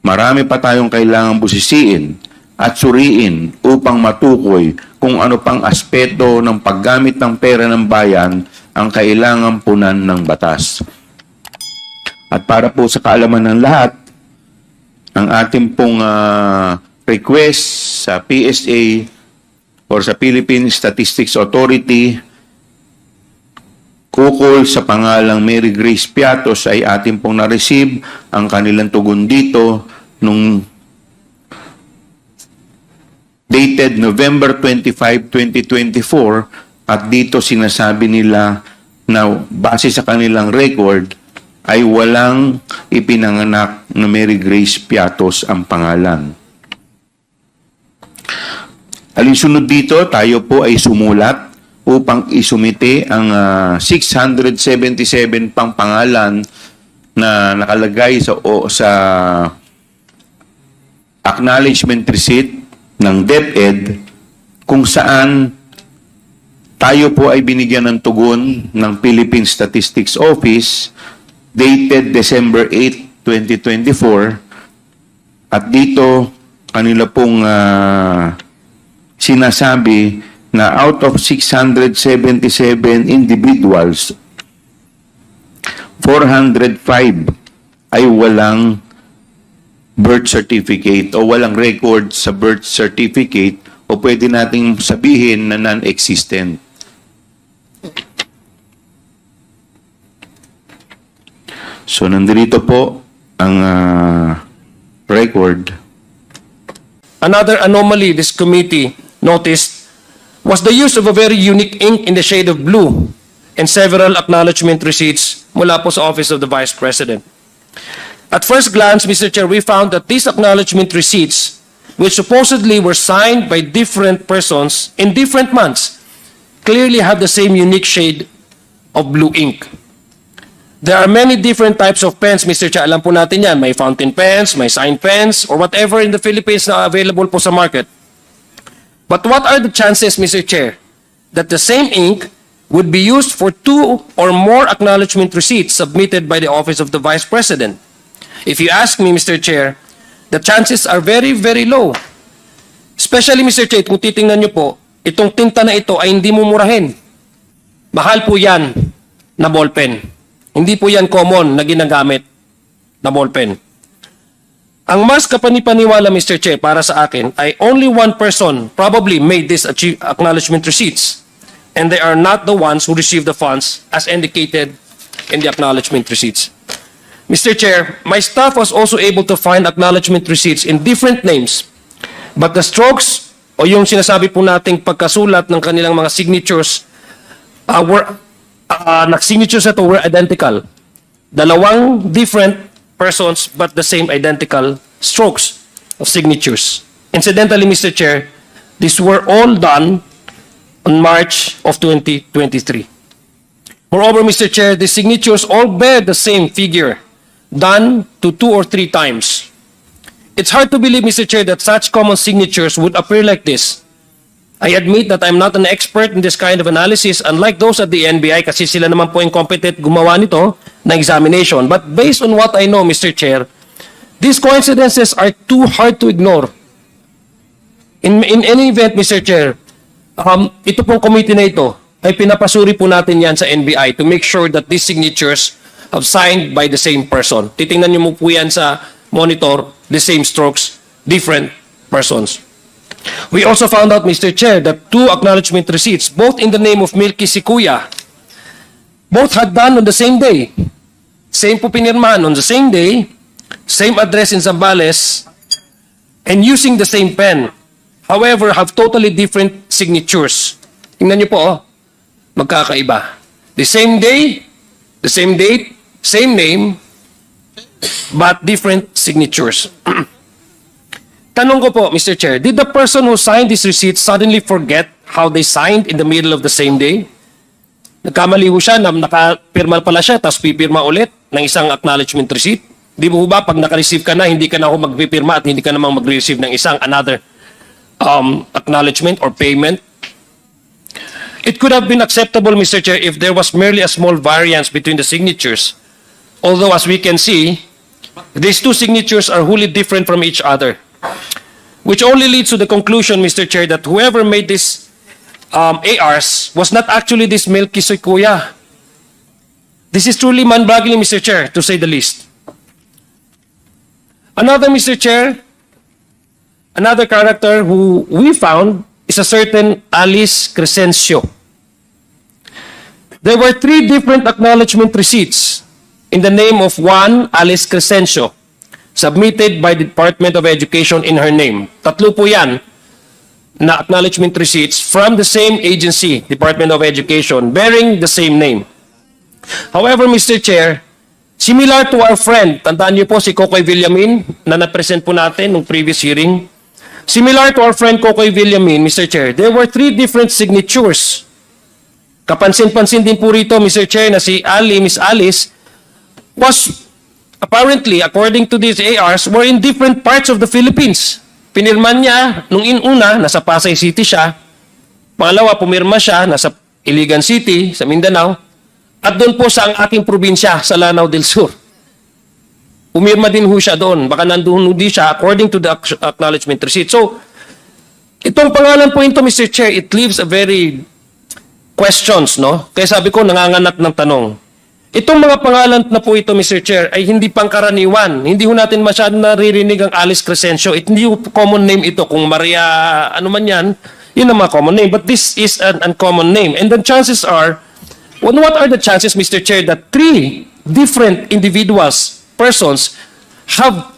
Marami pa tayong kailangang busisiin at suriin upang matukoy kung ano pang aspeto ng paggamit ng pera ng bayan ang kailangang punan ng batas. At para po sa kaalaman ng lahat, ang ating pong request sa PSA or sa Philippine Statistics Authority kukol sa pangalang Mary Grace Piatos ay ating pong na-receive ang kanilang tugon dito nung dated November 25, 2024 at dito sinasabi nila na base sa kanilang record ay walang ipinanganak na Mary Grace Piatos ang pangalan. Alinsunod dito, tayo po ay sumulat upang isumite ang 677 pang pangalan na nakalagay sa acknowledgement receipt ng DepEd kung saan tayo po ay binigyan ng tugon ng Philippine Statistics Office dated December 8, 2024 at dito kanila pong sinasabi na out of 677 individuals, 405 ay walang birth certificate o walang record sa birth certificate o pwede nating sabihin na non-existent. So, nandito po ang record. Another anomaly this committee noticed was the use of a very unique ink in the shade of blue and several acknowledgement receipts mula po sa Office of the Vice President. At first glance, Mr. Chair, we found that these acknowledgement receipts, which supposedly were signed by different persons in different months, clearly have the same unique shade of blue ink. There are many different types of pens, Mr. Chair. Alam po natin yan. May fountain pens, may sign pens, or whatever in the Philippines na available po sa market. But what are the chances, Mr. Chair, that the same ink would be used for 2 or more acknowledgement receipts submitted by the Office of the Vice President? If you ask me, Mr. Chair, the chances are very, very low. Especially, Mr. Chair, kung titingnan nyo po, itong tinta na ito ay hindi mumurahin. Mahal po yan na ballpen. Hindi po yan common na ginagamit na ballpen. Ang mas kapanipaniwala, Mr. Chair, para sa akin ay only one person probably made this acknowledgement receipts, and they are not the ones who received the funds as indicated in the acknowledgement receipts. Mr. Chair, my staff was also able to find acknowledgement receipts in different names, but the strokes o yung sinasabi po nating pagkasulat ng kanilang mga signatures signatures ito were identical. Dalawang different persons but the same identical strokes of signatures. Incidentally, Mr. Chair, these were all done on March of 2023. Moreover, Mr. Chair, the signatures all bear the same figure, done to 2 or 3 times. It's hard to believe, Mr. Chair, that such common signatures would appear like this. I admit that I'm not an expert in this kind of analysis, unlike those at the NBI, kasi sila naman po yung competent gumawa nito na examination. But based on what I know, Mr. Chair, these coincidences are too hard to ignore. In any event, Mr. Chair, ito pong committee na ito ay pinapasuri po natin yan sa NBI to make sure that these signatures have signed by the same person. Titingnan niyo mo po yan sa monitor, the same strokes, different persons. We also found out, Mr. Chair, that 2 acknowledgement receipts, both in the name of Milky Sikuya, both had done on the same day. Same po pinirmahan on the same day, same address in Zambales, and using the same pen. However, have totally different signatures. Tingnan niyo po, magkakaiba. The same day, the same date, same name, but different signatures. Tanong ko po, Mr. Chair, did the person who signed this receipt suddenly forget how they signed in the middle of the same day? Nagkamali ho siya na nakapirma pala siya, tapos pipirma ulit ng isang acknowledgement receipt? Di mo ba pag naka-receive ka na, hindi ka na ho magpipirma at hindi ka namang mag-receive ng isang another acknowledgement or payment? It could have been acceptable, Mr. Chair, if there was merely a small variance between the signatures. Although, as we can see, These two signatures are wholly different from each other, which only leads to the conclusion, Mr. Chair, that whoever made this ARs was not actually this Melky Sequoia. This is truly mind-boggling, Mr. Chair, to say the least. Another, Mr. Chair, another character who we found is a certain Alice Crescencio. There were 3 different acknowledgement receipts in the name of one Alice Crescencio, submitted by the Department of Education in her name. Tatlo po yan na acknowledgement receipts from the same agency, Department of Education, bearing the same name. However, Mr. Chair, similar to our friend, tandaan niyo po si Kokoy Villamin na na-present po natin nung previous hearing. Similar to our friend Kokoy Villamin, Mr. Chair, there were 3 different signatures. Kapansin-pansin din po rito, Mr. Chair, na si Miss Alice, was apparently, according to these ARs, were in different parts of the Philippines. Pinirman niya, nung inuna, nasa Pasay City siya. Pangalawa, pumirma siya, nasa Iligan City, sa Mindanao. At doon po sa ang aking probinsya, sa Lanao del Sur. Pumirma din ho siya doon. Baka nandun din siya according to the acknowledgement receipt. So, itong pangalan po ito, Mr. Chair, it leaves a very questions, no? Kaya sabi ko, nanganganak ng tanong. Itong mga pangalan na po ito, Mr. Chair, ay hindi pangkaraniwan. Hindi ho natin masyadong naririnig ang Alice Crescencio. Hindi ho common name ito. Kung Maria, ano man yan, yun ang mga common name. But this is an uncommon name. And the chances are, what are the chances, Mr. Chair, that 3 different individuals, persons, have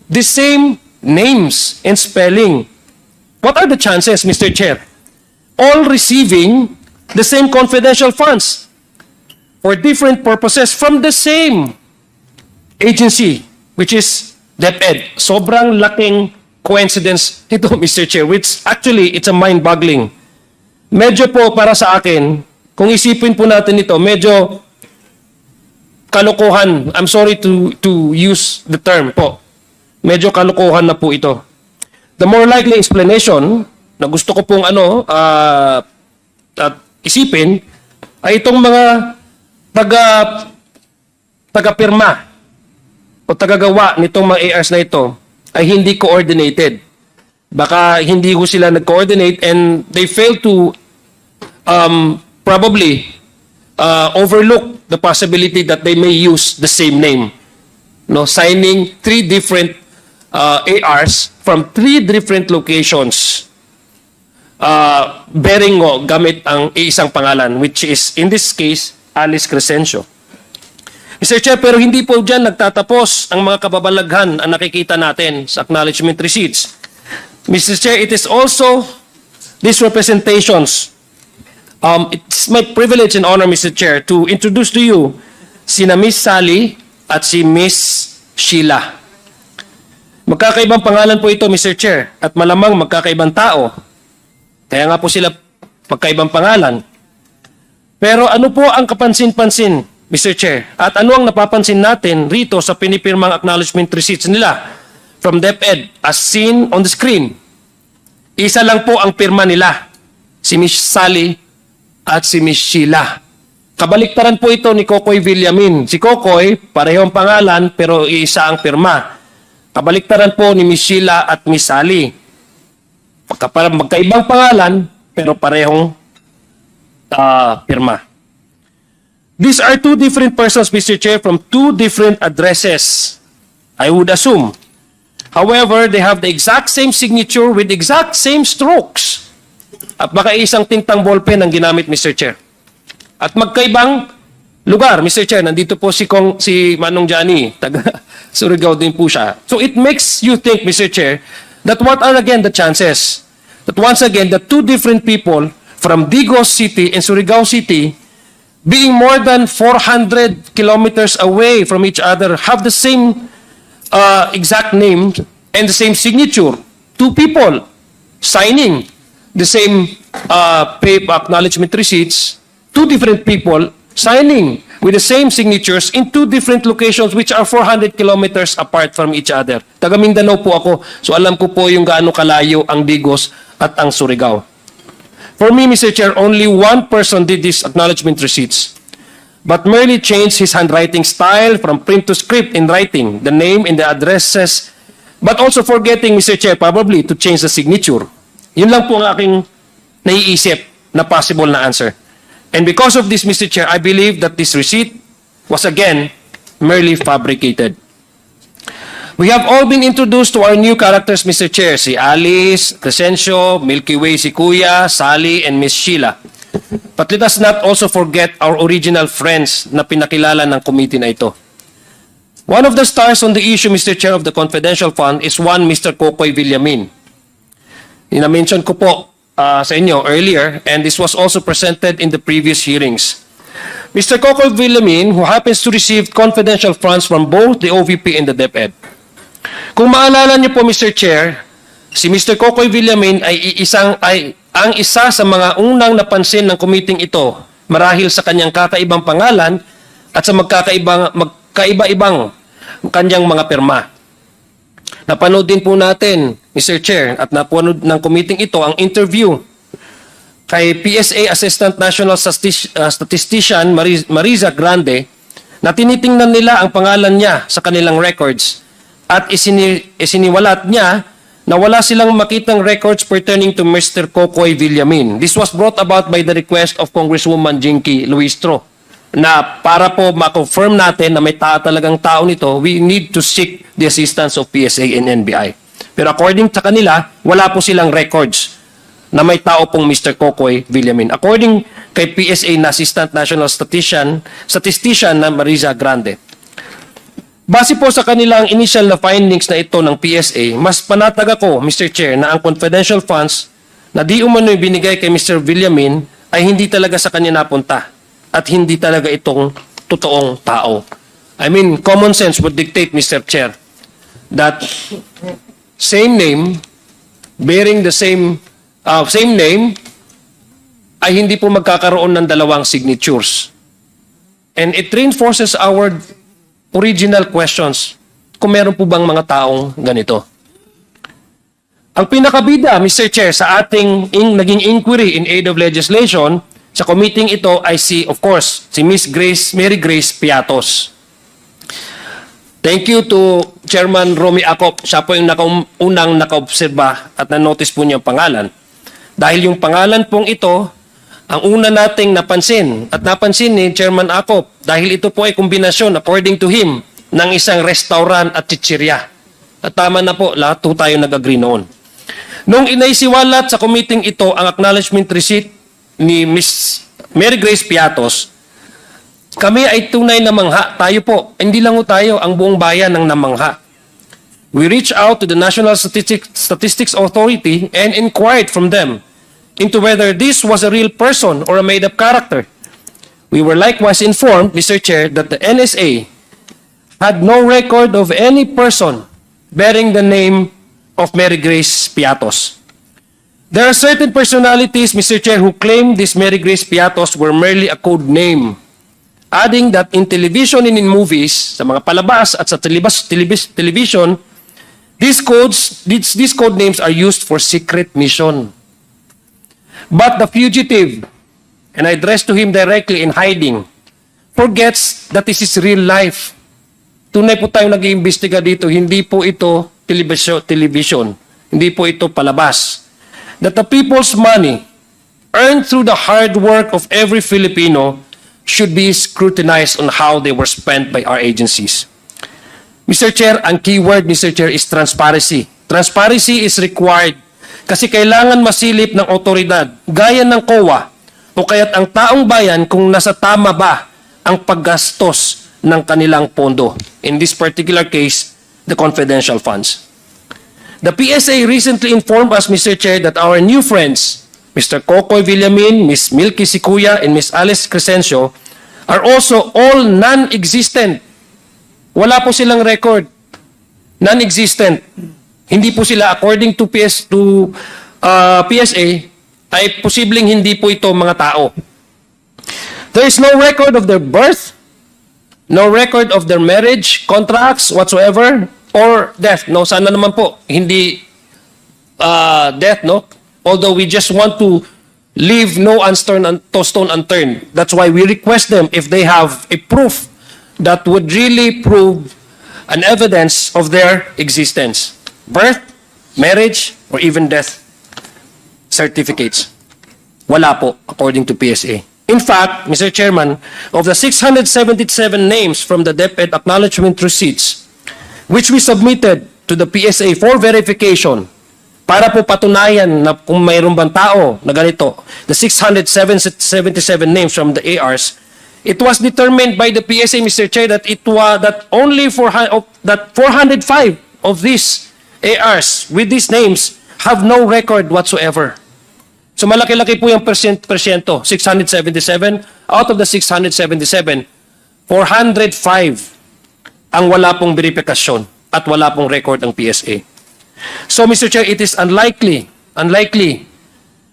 the same names and spelling? What are the chances, Mr. Chair? All receiving the same confidential funds for different purposes from the same agency, which is DepEd. Sobrang laking coincidence ito, Mr. Chair, which actually, it's a mind-boggling. Medyo po para sa akin, kung isipin po natin ito, medyo kalokohan. I'm sorry to use the term po. Medyo kalokohan na po ito. The more likely explanation na gusto ko pong isipin ay itong mga taga-pirma o tagagawa nitong mga ARs na ito ay hindi coordinated. Baka hindi ko sila nag-coordinate and they fail to probably overlook the possibility that they may use the same name. No, signing 3 different ARs from 3 different locations bearing gamit ang isang pangalan, which is, in this case, Alice Crescencio. Mr. Chair, pero hindi po dyan nagtatapos ang mga kababalaghan ang nakikita natin sa acknowledgement receipts. Mr. Chair, it is also these representations. It's my privilege and honor, Mr. Chair, to introduce to you sina Miss Sally at si Miss Sheila. Magkakaibang pangalan po ito, Mr. Chair, at malamang magkakaibang tao. Kaya nga po sila magkaibang pangalan. Pero ano po ang kapansin-pansin, Mr. Chair? At ano ang napapansin natin rito sa pinipirmang acknowledgement receipts nila from DepEd as seen on the screen? Isa lang po ang pirma nila, si Miss Sally at si Miss Sheila. Kabaliktaran po ito ni Kokoy Villamin. Si Kokoy, parehong pangalan pero isa ang pirma. Kabaliktaran po ni Miss Sheila at Miss Sally. Magkaibang pangalan pero parehong pirma. These are 2 different persons, Mr. Chair, from 2 different addresses, I would assume. However, they have the exact same signature with exact same strokes. At baka isang tintang ballpen ang ginamit, Mr. Chair. At magkaibang lugar, Mr. Chair. Nandito po si Manong Johnny, taga Surigao din po siya. So it makes you think, Mr. Chair, that what are again the chances that once again the 2 different people from Digos City and Surigao City, being more than 400 kilometers away from each other, have the same exact name and the same signature. 2 people signing the same paper acknowledgement receipts, 2 different people signing with the same signatures in 2 different locations which are 400 kilometers apart from each other. Taga Mindanao po ako, so alam ko po yung gaano kalayo ang Digos at ang Surigao. For me, Mr. Chair, only one person did these acknowledgement receipts. but merely changed his handwriting style from print to script in writing, the name and the addresses, but also forgetting, Mr. Chair, probably to change the signature. Yun lang po ang aking naiisip na possible na answer. And because of this, Mr. Chair, I believe that this receipt was again merely fabricated. We have all been introduced to our new characters, Mr. Chair, si Alice, Crescencio, Milky Way, si Kuya, Sally, and Miss Sheila. But let us not also forget our original friends na pinakilala ng committee na ito. One of the stars on the issue, Mr. Chair, of the confidential fund is one Mr. Kokoy Villamin. Ina-mention ko po sa inyo earlier, and this was also presented in the previous hearings. Mr. Kokoy Villamin, who happens to receive confidential funds from both the OVP and the DepEd. Kung maalala niyo po, Mr. Chair, si Mr. Kokoy Villamin ay ang isa sa mga unang napansin ng committee ito marahil sa kanyang kakaibang pangalan at sa magkaiba-ibang kanyang mga pirma. Napanood din po natin, Mr. Chair, at napanood ng committee ito ang interview kay PSA Assistant National Statistician Mariza Grande na tinitingnan nila ang pangalan niya sa kanilang records at isiniwalat niya na wala silang makitang records pertaining to Mr. Kokoy Villamin. This was brought about by the request of Congresswoman Jinky Luistro na para po ma-confirm natin na may talagang tao nito, we need to seek the assistance of PSA and NBI. Pero according sa kanila, wala po silang records na may tao pong Mr. Kokoy Villamin. According kay PSA na Assistant National Statistician na Mariza Grande. Base po sa kanilang initial na findings na ito ng PSA, mas panatag ako, Mr. Chair, na ang confidential funds na di umano'y binigay kay Mr. Villamin ay hindi talaga sa kanya napunta at hindi talaga itong totoong tao. I mean, common sense would dictate, Mr. Chair, that same name, bearing the same name, ay hindi po magkakaroon ng dalawang signatures. And it reinforces our original questions kung meron po bang mga taong ganito. Ang pinakabida, Mr. Chair, sa ating naging inquiry in aid of legislation sa committee ito ay of course, si Miss Mary Grace Piatos. Thank you to Chairman Romy Acop. Siya po yung unang nakaobserba at na-notice po niya ang pangalan. Dahil yung pangalan pong ito, ang una nating napansin, at napansin ni Chairman Acop, dahil ito po ay kombinasyon, according to him, ng isang restaurant at chichirya. At tama na po, lahat po tayo nag-agree noon. Nung inaisiwalat sa committee ito ang acknowledgement receipt ni Miss Mary Grace Piatos, kami ay tunay na mangha. Tayo po, hindi lang tayo, ang buong bayan ng namangha. We reached out to the National Statistics Authority and inquired from them into whether this was a real person or a made-up character. We were likewise informed, Mr. Chair, that the NSA had no record of any person bearing the name of Mary Grace Piatos. There are certain personalities, Mr. Chair, who claim this Mary Grace Piatos were merely a code name, adding that in television and in movies, sa mga palabas at sa television, these code names are used for secret mission. But the fugitive, and I address to him directly in hiding, forgets that this is real life. Tunay po tayong nag-iimbestiga dito, hindi po ito television, hindi po ito palabas. That the people's money, earned through the hard work of every Filipino, should be scrutinized on how they were spent by our agencies. Mr. Chair, ang keyword, Mr. Chair, is transparency. Transparency is required kasi kailangan masilip ng otoridad, gaya ng COA, o kaya't ang taong bayan kung nasa tama ba ang paggastos ng kanilang pondo. In this particular case, the confidential funds. The PSA recently informed us, Mr. Chair, that our new friends, Mr. Kokoy Villamin, Miss Milky Sikuya, and Miss Alice Crescencio, are also all non-existent. Wala po silang record. Non-existent. Hindi po sila, according to PSA, ay posibleng hindi po ito mga tao. There is no record of their birth, no record of their marriage, contracts, whatsoever, or death. No, sana naman po, hindi death, no? Although we just want to leave no stone unturned. That's why we request them if they have a proof that would really prove an evidence of their existence. Birth, marriage, or even death certificates. Wala po, according to PSA. In fact, Mr. Chairman, of the 677 names from the DepEd acknowledgement receipts, which we submitted to the PSA for verification, para po patunayan na kung mayroon bang tao na ganito, the 677 names from the ARs, it was determined by the PSA, Mr. Chair, that only 405 of these ARs with these names have no record whatsoever. So malaki-laki po yung persyento, 677. Out of the 677, 405 ang wala pong verifikasyon at wala pong record ang PSA. So, Mr. Chair, it is unlikely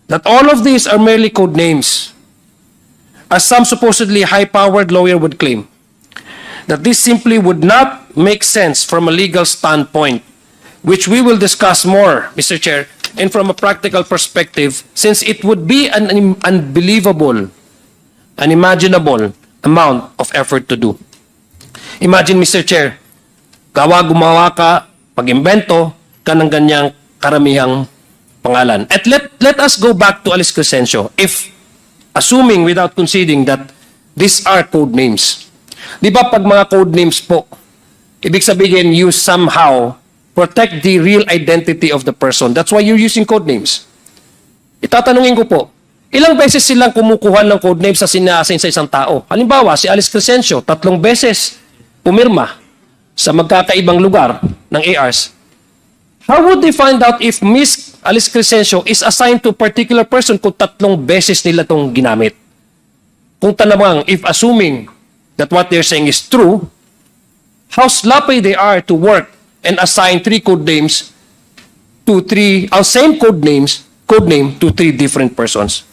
that all of these are merely code names, as some supposedly high-powered lawyer would claim, that this simply would not make sense from a legal standpoint, which we will discuss more, Mr. Chair, and from a practical perspective, since it would be an unbelievable, unimaginable amount of effort to do. Imagine, Mr. Chair, gumawa ka, pag-imbento ka ng ganyang karamihang pangalan. At let us go back to Alice Crescencio, if assuming without conceding that these are code names. Di ba pag mga code names po, ibig sabihin you somehow protect the real identity of the person. That's why you're using code names. Itatanungin ko po, ilang beses silang kumukuha ng code names sa sina-assign sa isang tao? Halimbawa, si Alice Crescencio, 3 beses pumirma sa magkakaibang lugar ng ARs. How would they find out if Miss Alice Crescencio is assigned to a particular person kung 3 beses nila itong ginamit? Kung tanamang, if assuming that what they're saying is true, how sloppy they are to work and assign 3 code names to 3, same code name to 3 different persons.